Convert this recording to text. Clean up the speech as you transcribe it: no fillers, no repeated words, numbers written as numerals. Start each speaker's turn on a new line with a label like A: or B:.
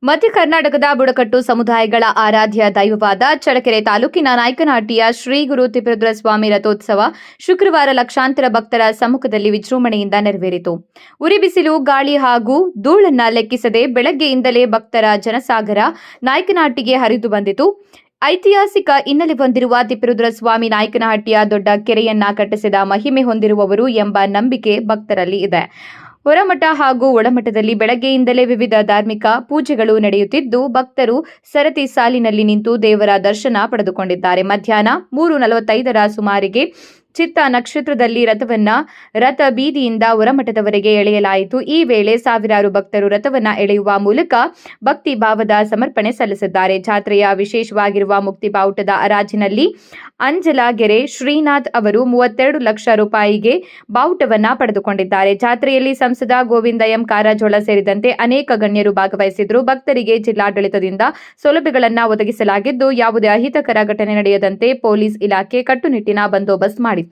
A: ಮಧ್ಯ ಕರ್ನಾಟಕದ ಬುಡಕಟ್ಟು ಸಮುದಾಯಗಳ ಆರಾಧ್ಯ ದೈವವಾದ ಚಳ್ಳಕೆರೆ ತಾಲೂಕಿನ ನಾಯಕನಹಟ್ಟಿಯ ಶ್ರೀ ಗುರು ತಿಪ್ಪೇರುದ್ರ ಸ್ವಾಮಿ ರಥೋತ್ಸವ ಶುಕ್ರವಾರ ಲಕ್ಷಾಂತರ ಭಕ್ತರ ಸಮ್ಮುಖದಲ್ಲಿ ವಿಜೃಂಭಣೆಯಿಂದ ನೆರವೇರಿತು. ಉರಿ ಬಿಸಿಲು, ಗಾಳಿ ಹಾಗೂ ಧೂಳನ್ನ ಲೆಕ್ಕಿಸದೆ ಬೆಳಗ್ಗೆಯಿಂದಲೇ ಭಕ್ತರ ಜನಸಾಗರ ನಾಯಕನಹಟ್ಟಿಗೆ ಹರಿದು ಬಂದಿತು. ಐತಿಹಾಸಿಕ ಹಿನ್ನೆಲೆ ಹೊಂದಿರುವ ತಿಪ್ಪೇರುದ್ರ ಸ್ವಾಮಿ ನಾಯಕನಹಟ್ಟಿಯ ದೊಡ್ಡ ಕೆರೆಯನ್ನ ಕಟ್ಟಿಸಿದ ಮಹಿಮೆ ಹೊಂದಿರುವವರು ಎಂಬ ನಂಬಿಕೆ ಭಕ್ತರಲ್ಲಿ ಇದೆ. ಹೊರಮಠ ಹಾಗೂ ಒಳಮಠದಲ್ಲಿ ಬೆಳಗ್ಗೆಯಿಂದಲೇ ವಿವಿಧ ಧಾರ್ಮಿಕ ಪೂಜೆಗಳು ನಡೆಯುತ್ತಿದ್ದು, ಭಕ್ತರು ಸರತಿ ಸಾಲಿನಲ್ಲಿ ನಿಂತು ದೇವರ ದರ್ಶನ ಪಡೆದುಕೊಂಡಿದ್ದಾರೆ. ಮಧ್ಯಾಹ್ನ 3:45 ಸುಮಾರಿಗೆ ಚಿತ್ತ ನಕ್ಷತ್ರದಲ್ಲಿ ರಥ ಬೀದಿಯಿಂದ ಹೊರಮಠದವರೆಗೆ ಎಳೆಯಲಾಯಿತು. ಈ ವೇಳೆ ಸಾವಿರಾರು ಭಕ್ತರು ರಥವನ್ನ ಎಳೆಯುವ ಮೂಲಕ ಭಕ್ತಿ ಭಾವದ ಸಮರ್ಪಣೆ ಸಲ್ಲಿಸಿದ್ದಾರೆ. ಜಾತ್ರೆಯ ವಿಶೇಷವಾಗಿರುವ ಮುಕ್ತಿ ಬಾವುಟದ ಹರಾಜಿನಲ್ಲಿ ಅಂಜಲಗೆರೆ ಶ್ರೀನಾಥ್ ಅವರು 32 ಲಕ್ಷ ರೂಪಾಯಿಗೆ ಬಾವುಟವನ್ನ ಪಡೆದುಕೊಂಡಿದ್ದಾರೆ. ಜಾತ್ರೆಯಲ್ಲಿ ಸಂಸದ ಗೋವಿಂದ ಎಂ ಕಾರಜೋಳ ಸೇರಿದಂತೆ ಅನೇಕ ಗಣ್ಯರು ಭಾಗವಹಿಸಿದ್ರು. ಭಕ್ತರಿಗೆ ಜಿಲ್ಲಾಡಳಿತದಿಂದ ಸೌಲಭ್ಯಗಳನ್ನು ಒದಗಿಸಲಾಗಿದ್ದು, ಯಾವುದೇ ಅಹಿತಕರ ಘಟನೆ ನಡೆಯದಂತೆ ಪೊಲೀಸ್ ಇಲಾಖೆ ಕಟ್ಟುನಿಟ್ಟಿನ ಬಂದೋಬಸ್ತ್ ಮಾಡಿತ್ತು.